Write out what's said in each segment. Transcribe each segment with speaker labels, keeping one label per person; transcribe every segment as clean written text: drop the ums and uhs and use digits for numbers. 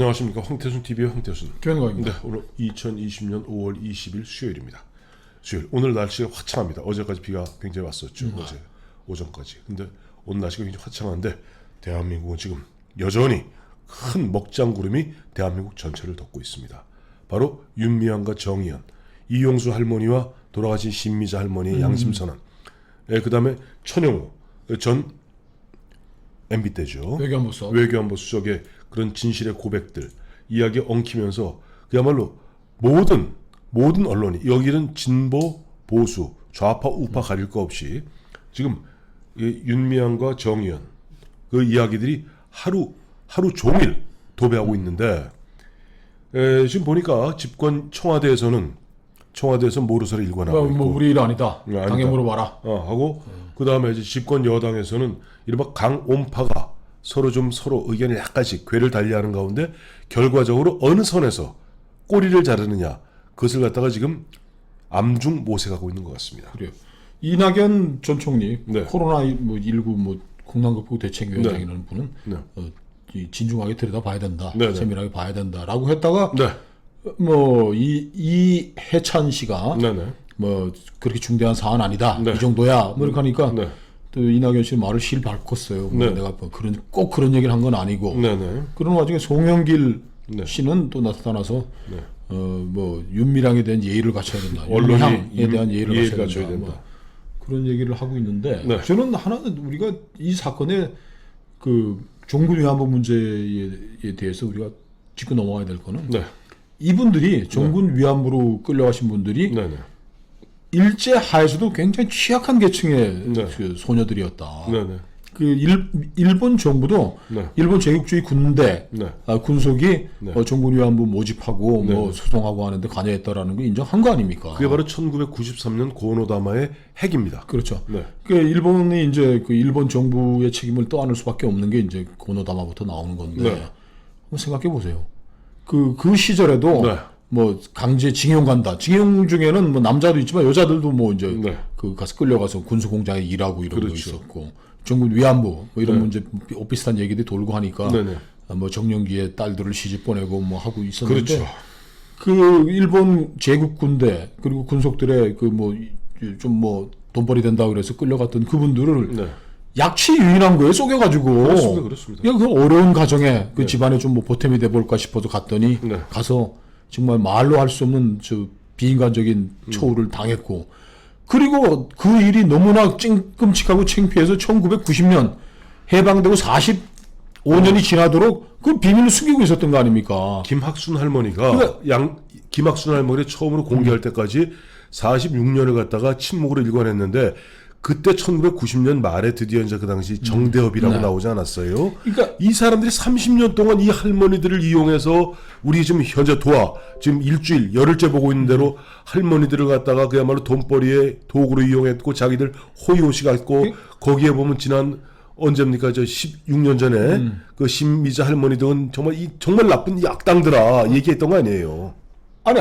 Speaker 1: 안녕하십니까. 황태순TV의 황태순
Speaker 2: 김현광입니다.
Speaker 1: 네, 오늘 2020년 5월 20일 수요일입니다. 수요일. 오늘 날씨가 화창합니다. 어제까지 비가 굉장히 왔었죠. 어제 오전까지. 근데 오늘 날씨가 굉장히 화창한데 대한민국은 지금 여전히 큰 먹장구름이 대한민국 전체를 덮고 있습니다. 바로 윤미향과 정의연, 이용수 할머니와 돌아가신 신미자 할머니의 양심선언, 그 다음에 천영호 전 MB 때죠. 외교안보 수석의 그런 진실의 고백들, 이야기 엉키면서 그야말로 모든 언론이, 여기는 진보, 보수, 좌파, 우파 가릴 거 없이 지금 윤미향과 정의연 그 이야기들이 하루 종일 도배하고 있는데, 지금 보니까 집권 청와대에서 모르쇠를 일관하고 있고,
Speaker 2: 우리 일 아니다. 당에 물어봐라.
Speaker 1: 하고 그 다음에 이제 집권 여당에서는 이른바 강온파가 서로 의견을 약간씩 궤를 달리하는 가운데 결과적으로 어느 선에서 꼬리를 자르느냐, 그것을 갖다가 지금 암중 모색하고 있는 것 같습니다.
Speaker 2: 그래요. 이낙연 전 총리 코로나19 국난극복 대책위원장이라는 분은 진중하게 들여다봐야 된다, 세밀하게 봐야 된다라고 했다가 이해찬 씨가 그렇게 중대한 사안 아니다, 이 정도야 이렇게 하니까 또 이낙연 씨 말을 실바꿨어요. 내가 꼭 그런 얘기를 한 건 아니고. 그런 와중에 송영길 씨는 또 나타나서 윤미향에 대한 예의를 갖춰야 된다. 언론에 대한 예의를 갖춰야 된다. 그런 얘기를 하고 있는데 저는 하나는 우리가 이 사건의 그 종군 위안부 문제에 대해서 우리가 짚고 넘어가야 될 거는 이분들이 종군 위안부로 끌려가신 분들이 일제 하에서도 굉장히 취약한 계층의 그 소녀들이었다. 그 일본 정부도 일본 제국주의 군대 군속이 종군 위안부 모집하고 소송하고 하는데 관여했다라는 걸 인정한 거 아닙니까?
Speaker 1: 그게 바로 1993년 고노다마의 핵입니다.
Speaker 2: 그렇죠. 그 일본이 이제 그 일본 정부의 책임을 떠안을 수밖에 없는 게 이제 고노다마부터 나오는 건데 한번 생각해 보세요. 그 시절에도 강제 징용 간다. 징용 중에는 남자도 있지만 여자들도 그 가서 끌려가서 군수 공장에 일하고 이런 거 있었고, 종군 위안부 이런 문제 비슷한 얘기들이 돌고 하니까 정년기에 딸들을 시집 보내고 하고 있었는데, 그 일본 제국 군대 그리고 군속들의 돈벌이 된다 그래서 끌려갔던 그분들을 약치 유인한 거에 속여가지고
Speaker 1: 그렇습니다.
Speaker 2: 그냥 그 어려운 가정에 그 집안에 좀 보탬이 돼 볼까 싶어서 갔더니 가서 정말 말로 할 수 없는 비인간적인 처우를 당했고, 그리고 그 일이 너무나 끔찍하고 창피해서 1990년 해방되고 45년이 지나도록 그 비밀을 숨기고 있었던 거 아닙니까?
Speaker 1: 김학순 할머니가 김학순 할머니 처음으로 공개할 때까지 46년을 갖다가 침묵으로 일관했는데, 그때 1990년 말에 드디어 이제 그 당시 정대협이라고 나오지 않았어요? 그러니까 이 사람들이 30년 동안 이 할머니들을 이용해서 우리 지금 현재 지금 일주일 열흘째 보고 있는 대로 할머니들을 갖다가 그야말로 돈벌이의 도구로 이용했고, 자기들 호의호식했고, 거기에 보면 지난 언제입니까? 16년 전에 그 신미자 할머니 등은 정말 나쁜 이 악당들아 얘기했던 거 아니에요?
Speaker 2: 아니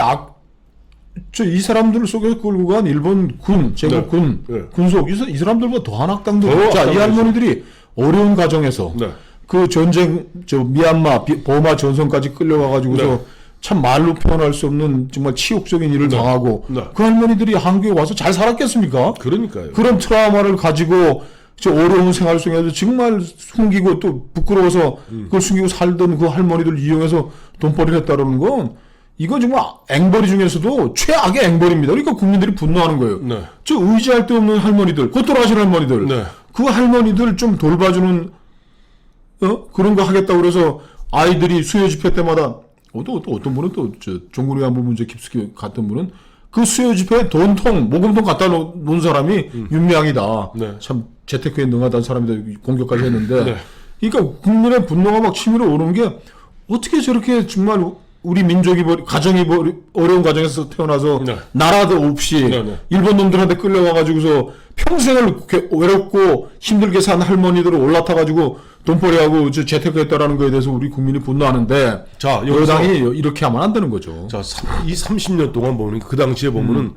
Speaker 2: 이 사람들을 속여 끌고 간 일본 제국군 군속 이 사람들보다 더한 악당들. 자, 이 할머니들이 어려운 가정에서 그 전쟁 미얀마 버마 전선까지 끌려가가지고서 참 말로 표현할 수 없는 정말 치욕적인 일을 당하고 그 할머니들이 한국에 와서 잘 살았겠습니까?
Speaker 1: 그러니까요.
Speaker 2: 그런 트라우마를 가지고 어려운 생활 속에서 정말 숨기고 또 부끄러워서 그걸 숨기고 살던 그 할머니들 이용해서 돈벌이를 했다는 건, 이건 정말 앵벌이 중에서도 최악의 앵벌입니다. 그러니까 국민들이 분노하는 거예요. 저 의지할 데 없는 할머니들, 곧 돌아가신 할머니들, 그 할머니들 좀 돌봐주는 그런 거 하겠다고 그래서 아이들이 수요 집회 때마다 어떤 분은 또 종군 위안부 문제 깊숙이 갔던 분은 그 수요 집회에 모금통 갖다 놓은 사람이 윤미향이다. 참 재테크에 능하다는 사람이다 공격까지 했는데, 그러니까 국민의 분노가 막 치밀어 오르는 게, 어떻게 저렇게 정말 우리 민족이 가정이 어려운 가정에서 태어나서 나라도 없이 일본 놈들한테 끌려가가지고서 평생을 외롭고 힘들게 산 할머니들을 올라타가지고 돈벌이하고 재테크했다라는 거에 대해서 우리 국민이 분노하는데, 여당이 이렇게 하면 안 되는 거죠.
Speaker 1: 자, 이 30년 동안 보면 그 당시에 보면은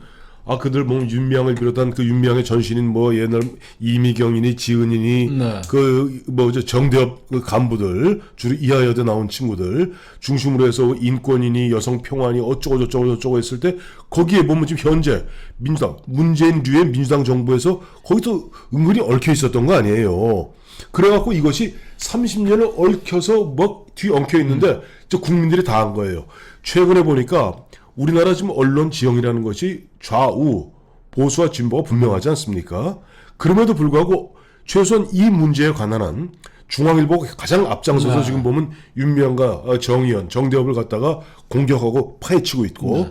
Speaker 1: 그들 뭐 윤미향을 비롯한 그 윤미향의 전신인 뭐 옛날 이미경이니 지은이니
Speaker 2: 네.
Speaker 1: 그 뭐죠 정대협 그 간부들 주로 이하여대 나온 친구들 중심으로 해서 인권이니 여성 평화니 어쩌고 저쩌고 했을 때 거기에 보면 지금 현재 민주당 문재인 뒤에 민주당 정부에서 거기도 은근히 얽혀 있었던 거 아니에요. 그래갖고 이것이 30년을 얽혀서 막 뒤엉켜 있는데 저 국민들이 다 한 거예요. 최근에 보니까 우리나라 지금 언론 지형이라는 것이 좌우 보수와 진보가 분명하지 않습니까? 그럼에도 불구하고 최소한 이 문제에 관한 중앙일보가 가장 앞장서서 지금 보면 윤미향과 정의연, 정대협을 갖다가 공격하고 파헤치고 있고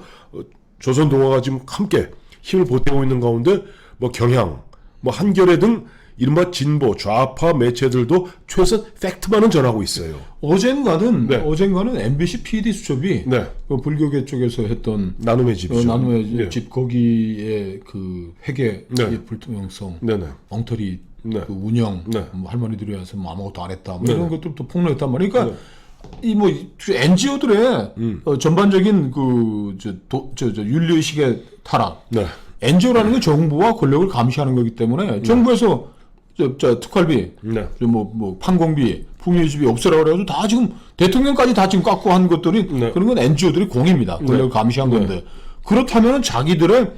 Speaker 1: 조선동아가 지금 함께 힘을 보태고 있는 가운데 뭐 경향, 뭐 한겨레 등 이른바 진보, 좌파 매체들도 최소한 팩트만은 전하고 있어요.
Speaker 2: 어젠가는 MBC PD 수첩이
Speaker 1: 네.
Speaker 2: 그 불교계 쪽에서 했던
Speaker 1: 나눔의 집.
Speaker 2: 나눔의
Speaker 1: 네.
Speaker 2: 집 거기에 그 회계
Speaker 1: 네.
Speaker 2: 불투명성,
Speaker 1: 네네.
Speaker 2: 엉터리
Speaker 1: 네.
Speaker 2: 그 운영,
Speaker 1: 네.
Speaker 2: 뭐 할머니들이 와서 뭐 아무것도 안 했다, 뭐
Speaker 1: 네.
Speaker 2: 이런 것들 또 폭로했단 말이에요. 그러니까 이 뭐 NGO들의 전반적인 그 윤리의식의 타락.
Speaker 1: 네.
Speaker 2: NGO라는 게 정부와 권력을 감시하는 거기 때문에 정부에서 특활비,
Speaker 1: 네.
Speaker 2: 뭐 판공비, 풍요유지비 없애라 그래가지고 다 지금 대통령까지 다 지금 깎고 한 것들이
Speaker 1: 네.
Speaker 2: 그런 건 NGO들이 공입니다. 권력을 감시한
Speaker 1: 네.
Speaker 2: 건데 그렇다면 자기들의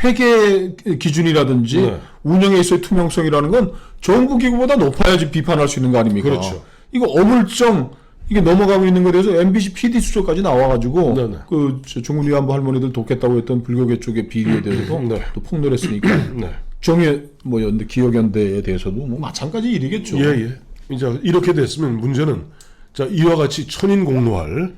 Speaker 2: 회계 기준이라든지
Speaker 1: 네.
Speaker 2: 운영에 있어의 투명성이라는 건 정부 기구보다 높아야지 비판할 수 있는 거 아닙니까?
Speaker 1: 그렇죠.
Speaker 2: 이거 어물쩡 이게 넘어가고 있는 것에 대해서 MBC PD 수첩까지 나와가지고
Speaker 1: 네, 네.
Speaker 2: 그 종훈위안부 할머니들 돕겠다고 했던 불교계 쪽의 비리에 대해서도
Speaker 1: 네.
Speaker 2: 또 폭로를 했으니까
Speaker 1: 네.
Speaker 2: 정의 뭐 연대 기억연대에 대해서도 뭐 마찬가지 일이겠죠.
Speaker 1: 예. 이제 이렇게 됐으면 문제는 자 이와 같이 천인공노할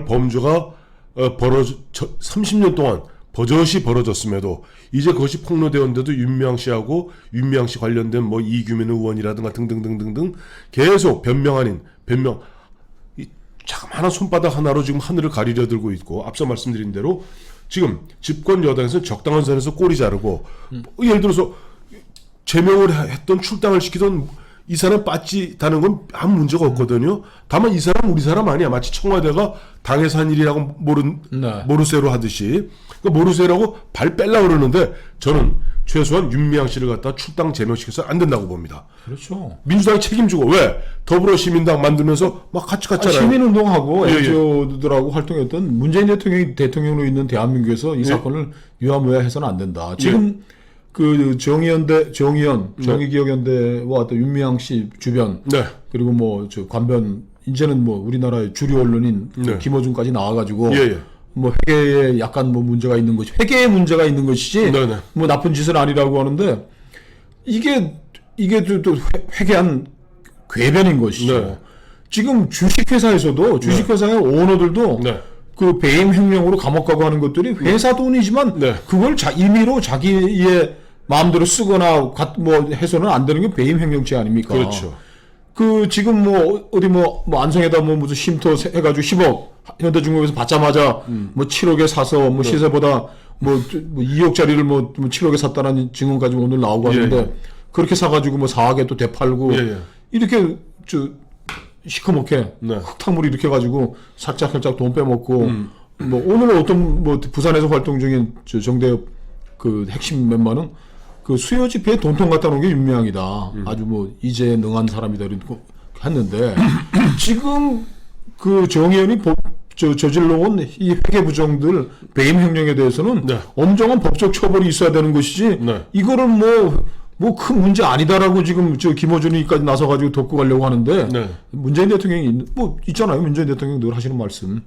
Speaker 1: 범죄가 30년 동안 버젓이 벌어졌음에도 이제 그것이 폭로되었는데도 윤미향 씨하고 윤미향 씨 관련된 뭐 이규민 의원이라든가 등등등등등 계속 변명 아닌 변명 이 자그마한 손바닥 하나로 지금 하늘을 가리려 들고 있고 앞서 말씀드린 대로 지금 집권 여당에서는 적당한 선에서 꼬리 자르고 예를 들어서 제명을 했던 출당을 시키던 이 사람 빠지다는 건 아무 문제가 없거든요. 다만 이 사람 우리 사람 아니야. 마치 청와대가 당에서 한 일이라고 모르쇠로 하듯이 그러니까 모르쇠라고 발 뺄라 그러는데 저는 최소한 윤미향 씨를 갖다 출당 제명시켜서 안 된다고 봅니다.
Speaker 2: 그렇죠.
Speaker 1: 민주당이 책임지고 왜 더불어시민당 만들면서 막 같이 갔잖아요.
Speaker 2: 시민운동하고
Speaker 1: 예, 예.
Speaker 2: NGO들하고 활동했던 문재인 대통령이 대통령으로 있는 대한민국에서 이 사건을 유야무야해서는 안 된다. 지금 그 정의연, 정의기억연대와 또 윤미향 씨 주변
Speaker 1: 네.
Speaker 2: 그리고 뭐 저 관변 이제는 뭐 우리나라의 주류 언론인
Speaker 1: 네.
Speaker 2: 김어준까지 나와가지고
Speaker 1: 예.
Speaker 2: 뭐 회계에 약간 뭐 문제가 있는 것이 회계에 문제가 있는 것이지
Speaker 1: 네네.
Speaker 2: 뭐 나쁜 짓은 아니라고 하는데 이게 또 회계한 궤변인 것이죠.
Speaker 1: 네.
Speaker 2: 지금 주식회사에서도 주식회사의 오너들도
Speaker 1: 네.
Speaker 2: 그 배임 횡령으로 감옥 가고 하는 것들이 회사 돈이지만
Speaker 1: 네.
Speaker 2: 그걸 임의로 자기의 마음대로 쓰거나 뭐 해서는 안 되는 게 배임 횡령죄 아닙니까?
Speaker 1: 그렇죠.
Speaker 2: 그 지금 뭐 어디 뭐 안성에다 뭐 무슨 쉼터 해가지고 10억 현대중공업에서 받자마자 뭐 7억에 사서 뭐 시세보다 뭐 2억짜리를 뭐 7억에 샀다는 증언까지 오늘 나오고 하는데
Speaker 1: 예.
Speaker 2: 그렇게 사가지고 뭐 4억에 또 되팔고
Speaker 1: 예.
Speaker 2: 이렇게 시커멓게
Speaker 1: 네.
Speaker 2: 흙탕물이 이렇게 가지고 살짝 돈 빼먹고 뭐 오늘 어떤 뭐 부산에서 활동 중인 정대협 그 핵심 멤버는 그 수요 집회에 돈통 갖다 놓은 게 윤미향이다. 아주 뭐 이제에 능한 사람이다 이러고 했는데 지금 그 정의연이 저질러온 이 회계 부정들 배임 횡령에 대해서는
Speaker 1: 네.
Speaker 2: 엄정한 법적 처벌이 있어야 되는 것이지
Speaker 1: 네.
Speaker 2: 이거를 뭐 큰 문제 아니다라고 지금 김어준이까지 나서가지고 덮고 가려고 하는데
Speaker 1: 네.
Speaker 2: 문재인 대통령이 뭐 있잖아요. 문재인 대통령 늘 하시는 말씀.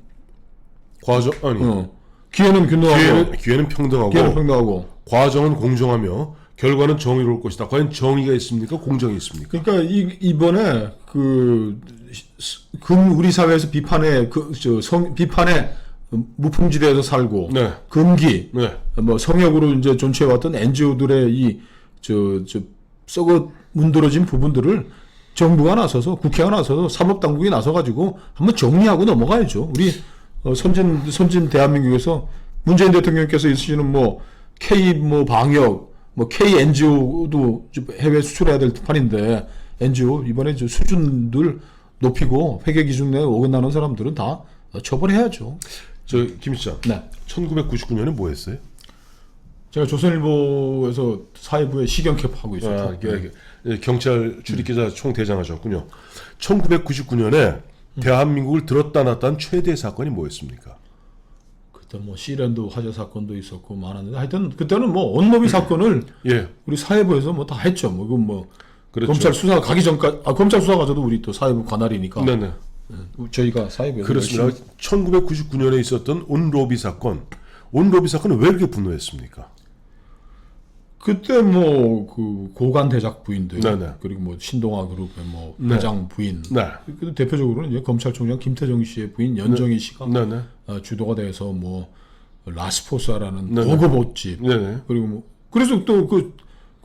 Speaker 1: 과정 아니
Speaker 2: 기회는 균등하고
Speaker 1: 기회는 평등하고
Speaker 2: 기회는 평등하고
Speaker 1: 과정은 공정하며 결과는 정의로울 것이다. 과연 정의가 있습니까? 공정이 있습니까?
Speaker 2: 그러니까 이번에 우리 사회에서 비판의 비판의 무풍지대에서 살고
Speaker 1: 네.
Speaker 2: 금기
Speaker 1: 네.
Speaker 2: 뭐 성역으로 이제 존치해왔던 NGO들의 썩어 문드러진 부분들을 정부가 나서서 국회가 나서서 사법당국이 나서가지고 한번 정리하고 넘어가야죠. 우리 선진 대한민국에서 문재인 대통령께서 있으시는 뭐 K 뭐 방역 뭐 K NGO도 해외 수출해야 될 판인데 NGO 이번에 수준들 높이고 회계 기준 내에 어긋나는 사람들은 다 처벌해야죠.
Speaker 1: 김 시장.
Speaker 2: 네.
Speaker 1: 1999년에 뭐 했어요?
Speaker 2: 제가 조선일보에서 사회부에 시경캡 하고 있었죠.
Speaker 1: 경찰 출입기자 총대장하셨군요. 1999년에 대한민국을 들었다 놨다는 최대 사건이 뭐였습니까?
Speaker 2: 그때 뭐 시랜드 화재 사건도 있었고 많았는데 하여튼 그때는 뭐 온노비 사건을
Speaker 1: 예,
Speaker 2: 우리 사회부에서 뭐 다 했죠. 뭐 그건 뭐
Speaker 1: 그렇죠.
Speaker 2: 검찰 수사 가기 전까지 검찰 수사 가서도 우리 또 사회부 관할이니까
Speaker 1: 네네.
Speaker 2: 저희가 사회부에서
Speaker 1: 그렇습니다.
Speaker 2: 열심히
Speaker 1: 1999년에 있었던 온로비 사건. 온로비 사건은 왜 이렇게 분노했습니까?
Speaker 2: 그때 뭐 그 고관 대작 부인들
Speaker 1: 네네.
Speaker 2: 그리고 뭐 신동아 그룹의 뭐
Speaker 1: 네.
Speaker 2: 회장 부인
Speaker 1: 네.
Speaker 2: 그 대표적으로는 이제 검찰총장 김태정 씨의 부인 연정희 씨가
Speaker 1: 네네.
Speaker 2: 주도가 돼서 뭐 라스포사라는
Speaker 1: 네네.
Speaker 2: 고급 옷집
Speaker 1: 네네.
Speaker 2: 그리고 뭐 그래서 또 그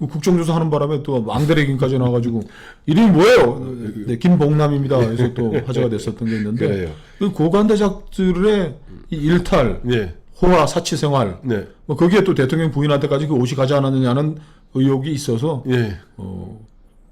Speaker 2: 국정조사 하는 바람에 또 망대레긴까지 나와가지고 이름이 뭐예요? 네, 김봉남입니다. 그래서 또 화제가 됐었던 게 있는데
Speaker 1: 그래요.
Speaker 2: 그 고관 대작들의 이 일탈,
Speaker 1: 네.
Speaker 2: 호화 사치 생활,
Speaker 1: 네.
Speaker 2: 뭐 거기에 또 대통령 부인한테까지 그 옷이 가지 않았느냐는 의혹이 있어서
Speaker 1: 예.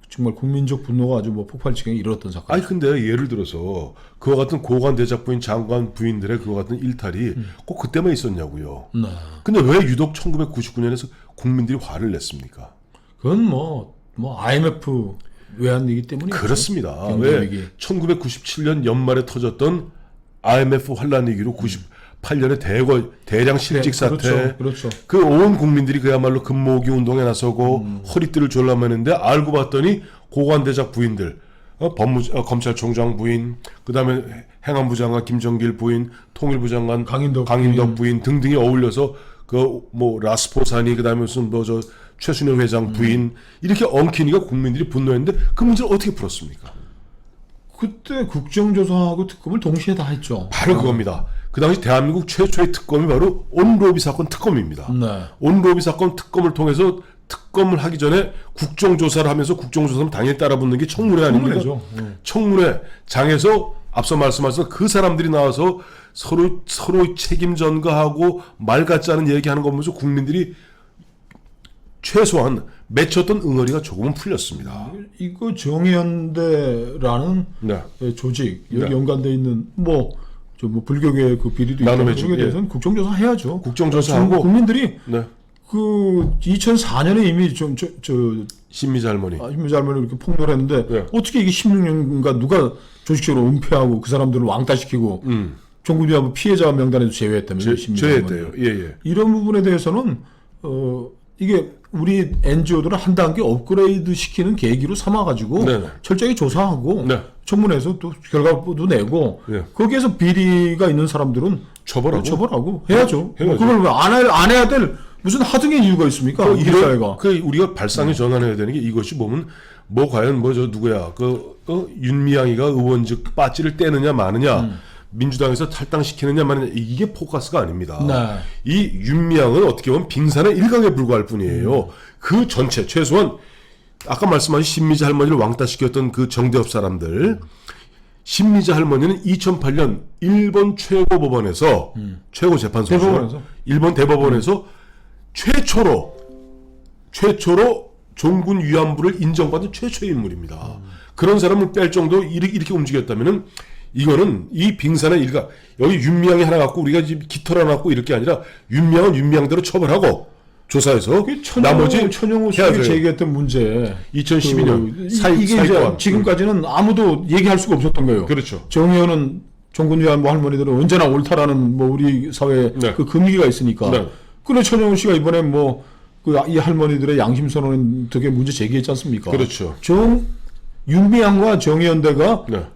Speaker 2: 정말 국민적 분노가 아주 뭐 폭발지경에 이르렀던 사건.
Speaker 1: 아니 근데 예를 들어서 그와 같은 고관 대작 부인, 장관 부인들의 그와 같은 일탈이 꼭 그때만 있었냐고요.
Speaker 2: 네.
Speaker 1: 근데 왜 유독 1999년에서 국민들이 화를 냈습니까?
Speaker 2: 그건 뭐 IMF 외환위기 때문에
Speaker 1: 그렇습니다.
Speaker 2: 경제위기.
Speaker 1: 왜 1997년 연말에 터졌던 IMF 환란 위기로 98년에 대량 실직 사태,
Speaker 2: 그렇죠.
Speaker 1: 그 온 국민들이 그야말로 금모으기 운동에 나서고 허리띠를 졸라매는데 알고 봤더니 고관대작 부인들, 검찰총장 부인, 그다음에 행안부 장관 김정길 부인, 통일부 장관 강인덕 부인 등등이 어울려서 그 뭐 라스포사니 그다음에 무슨 뭐 저 최순영 회장 부인 이렇게 엉키니까 국민들이 분노했는데 그 문제를 어떻게 풀었습니까?
Speaker 2: 그때 국정조사하고 특검을 동시에 다 했죠.
Speaker 1: 바로 그겁니다. 그 당시 대한민국 최초의 특검이 바로 온로비 사건 특검입니다.
Speaker 2: 네.
Speaker 1: 온로비 사건 특검을 통해서 특검을 하기 전에 국정조사를 하면서 국정조사는 당연히 따라붙는 게 청문회 아닙니까?
Speaker 2: 청문회죠.
Speaker 1: 청문회 장에서 앞서 말씀하신 그 사람들이 나와서 서로 책임 전가하고 말 같지 않은 얘기하는 거 보면서 국민들이 최소한 맺혔던 응어리가 조금은 풀렸습니다.
Speaker 2: 이거 정의연대라는
Speaker 1: 네.
Speaker 2: 조직 여기
Speaker 1: 네.
Speaker 2: 연관돼 있는 뭐 불교계 그 비리도 있고
Speaker 1: 나눔의
Speaker 2: 그에 대해서는 국정조사 해야죠.
Speaker 1: 국정조사하고
Speaker 2: 국민들이
Speaker 1: 네.
Speaker 2: 그 2004년에 이미
Speaker 1: 신미자 할머니.
Speaker 2: 신미자 할머니 이렇게 폭로를 했는데
Speaker 1: 네.
Speaker 2: 어떻게 이게 16년간 누가 조직적으로 은폐하고 그 사람들을 왕따시키고 종군위안부 피해자 명단에도 제외했다면요.
Speaker 1: 제외했대요. 예.
Speaker 2: 이런 부분에 대해서는 이게 우리 NGO들은 한 단계 업그레이드 시키는 계기로 삼아가지고
Speaker 1: 네네.
Speaker 2: 철저히 조사하고
Speaker 1: 네.
Speaker 2: 청문회에서 또 결과도 내고
Speaker 1: 네.
Speaker 2: 거기에서 비리가 있는 사람들은 처벌하고 해야죠.
Speaker 1: 해야죠.
Speaker 2: 그걸 왜 안 해야 될 무슨 하등의 이유가 있습니까? 우리 사회가.
Speaker 1: 우리가 발상에 전환해야 되는 게 이것이 보면 뭐 과연 뭐 저 누구야 윤미향이가 의원직 빠지를 떼느냐 마느냐 민주당에서 탈당시키느냐 마느냐 이게 포커스가 아닙니다.
Speaker 2: 네.
Speaker 1: 이 윤미향은 어떻게 보면 빙산의 일각에 불과할 뿐이에요. 그 전체 최소한 아까 말씀하신 신미자 할머니를 왕따시켰던 그 정대협 사람들 신미자 할머니는 2008년 일본 최고법원에서 최고재판소죠. 일본 대법원에서 최초로 종군 위안부를 인정받은 최초의 인물입니다. 그런 사람을 뺄 정도 이렇게 움직였다면은 이거는 이 빙산의 일각 여기 윤미향이 하나 갖고 우리가 지금 깃털 하나 갖고 이럴 게 아니라 윤미향은 윤미향대로 처벌하고 조사해서 나머지
Speaker 2: 천영호 씨가 제기했던 문제
Speaker 1: 2012년
Speaker 2: 이게 이제 지금까지는 아무도 얘기할 수가 없었던 거예요.
Speaker 1: 그렇죠.
Speaker 2: 정의원은 종군 위안부 할머니들은 언제나 옳다라는 뭐 우리 사회에
Speaker 1: 네.
Speaker 2: 그 금기가 있으니까.
Speaker 1: 네.
Speaker 2: 그래 천영호 씨가 이번에 뭐 이 할머니들의 양심 선언은 되게 문제 제기했지 않습니까?
Speaker 1: 그렇죠.
Speaker 2: 윤미향과 정의연대가
Speaker 1: 네.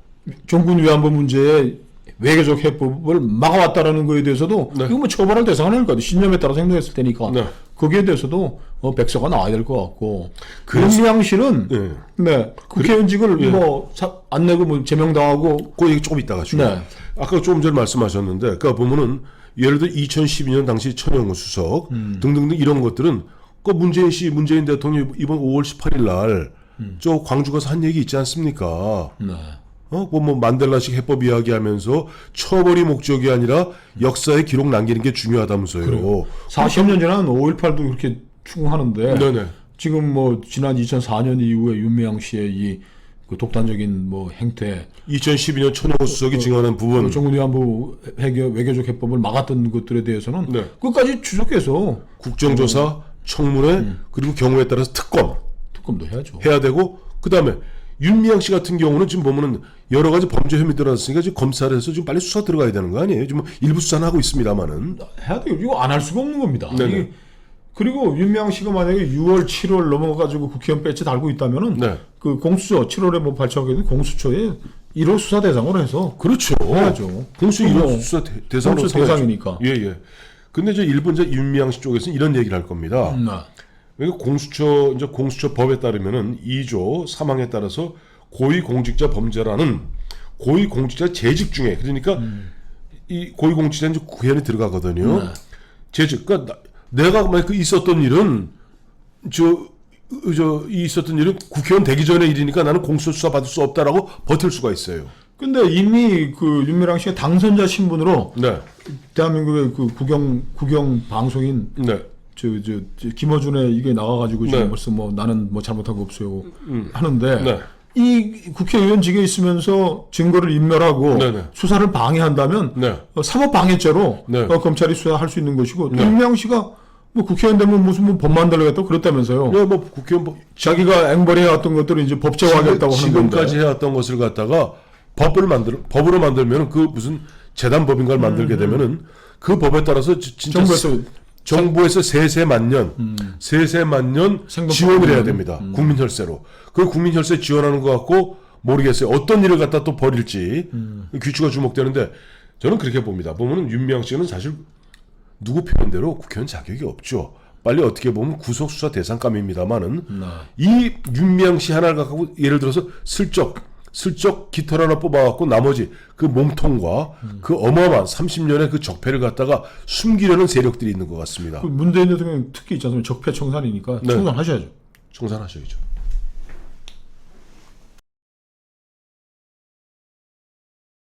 Speaker 2: 종군 위안부 문제에 외교적 해법을 막아왔다라는 거에 대해서도
Speaker 1: 네.
Speaker 2: 이거 뭐 처벌할 대상은 아닐 것 같아요. 신념에 따라서 행동했을 테니까
Speaker 1: 네.
Speaker 2: 거기에 대해서도 백서가 나와야 될 것 같고 윤미향 씨는 네. 국회의원직을 뭐 안 내고 뭐 제명당하고
Speaker 1: 그 얘기 조금 이따가 주요.
Speaker 2: 네.
Speaker 1: 아까 조금 전에 말씀하셨는데 그러니까 보면은 예를 들어 2012년 당시 천영호 수석 등등등 이런 것들은 그 문재인 대통령이 이번 5월 18일 날 저 광주 가서 한 얘기 있지 않습니까?
Speaker 2: 네.
Speaker 1: 뭐 만델라식 해법 이야기하면서 처벌이 목적이 아니라 역사의 기록 남기는 게 중요하다면서요.
Speaker 2: 그래요. 40년 전에는 5.18도 그렇게 추궁하는데
Speaker 1: 네네.
Speaker 2: 지금 뭐 지난 2004년 이후에 윤미향 씨의 이 그 독단적인 뭐 행태,
Speaker 1: 2012년 천영호 수석이 증언한 부분.
Speaker 2: 정군 위안부 외교적 해법을 막았던 것들에 대해서는
Speaker 1: 네.
Speaker 2: 끝까지 추적해서
Speaker 1: 국정조사, 청문회, 그리고 경우에 따라서
Speaker 2: 특검도 해야죠.
Speaker 1: 해야 되고, 그 다음에 윤미향 씨 같은 경우는 지금 보면은 여러 가지 범죄 혐의 들어왔으니까 지금 검찰에서 지금 빨리 수사 들어가야 되는 거 아니에요? 지금 일부 수사는 하고 있습니다만은.
Speaker 2: 해야 돼요. 이거 안 할 수가 없는 겁니다.
Speaker 1: 네네.
Speaker 2: 이게 그리고 윤미향 씨가 만약에 6월, 7월 넘어가지고 국회의원 배지 달고 있다면은
Speaker 1: 네.
Speaker 2: 그 공수처 7월에 뭐 발표하게 된 공수처에 1호 수사 대상으로 해서
Speaker 1: 그렇죠.
Speaker 2: 해야죠.
Speaker 1: 공수
Speaker 2: 그럼
Speaker 1: 1호 수사 대상으로
Speaker 2: 공수 대상이니까.
Speaker 1: 예, 예. 근데 이제 일본 이제 윤미향 씨 쪽에서는 이런 얘기를 할 겁니다. 그러니까 공수처 법에 따르면은 2조 3항에 따라서 고위공직자 범죄라는 고위공직자 재직 중에, 그러니까 이 고위공직자 이제 구현이 들어가거든요. 재직. 그러니까 내가 만약 그 있었던 일은 있었던 일은 국회의원 되기 전의 일이니까 나는 공수처 수사 받을 수 없다라고 버틸 수가 있어요.
Speaker 2: 근데 이미 그 윤미향 씨가 당선자 신분으로
Speaker 1: 네.
Speaker 2: 대한민국의 그 국영 방송인
Speaker 1: 네.
Speaker 2: 저 김어준의 이게 나와가지고 지금
Speaker 1: 네.
Speaker 2: 벌써 뭐 나는 뭐 잘못한 거 없어요 하는데
Speaker 1: 네.
Speaker 2: 이 국회의원직에 있으면서 증거를 인멸하고
Speaker 1: 네네.
Speaker 2: 수사를 방해한다면
Speaker 1: 네.
Speaker 2: 사법방해죄로
Speaker 1: 네.
Speaker 2: 검찰이 수사할 수 있는 것이고 또
Speaker 1: 네.
Speaker 2: 윤미향 씨가 뭐 국회의원 되면 무슨 뭐 법 만들겠다고 그랬다면서요.
Speaker 1: 네, 뭐 국회의원
Speaker 2: 자기가 앵벌해왔던 것들을 이제 법제화하겠다고 하는 건데.
Speaker 1: 지금까지 해왔던 것을 갖다가 법으로 만들면은 그 무슨 재단법인가를 만들게 되면은 그 법에 따라서 진짜 정부에서 세세만 년 지원을 해야 됩니다. 국민 혈세로. 그 국민 혈세 지원하는 것 같고 모르겠어요. 어떤 일을 갖다 또 벌일지 귀추가 주목되는데 저는 그렇게 봅니다. 보면은 윤미향 씨는 사실 누구 표현대로 국회의원 자격이 없죠. 빨리 어떻게 보면 구속수사 대상감입니다만은 이 윤미향 씨 하나를 갖고 예를 들어서 슬쩍 깃털 하나 뽑아갖고 나머지 그 몸통과 그 어마어마한 30년의 그 적폐를 갖다가 숨기려는 세력들이 있는 것 같습니다.
Speaker 2: 그 문재인 대통령 특히 있지 않습니까? 적폐 청산이니까
Speaker 1: 네.
Speaker 2: 청산하셔야죠.
Speaker 1: 청산하셔야죠.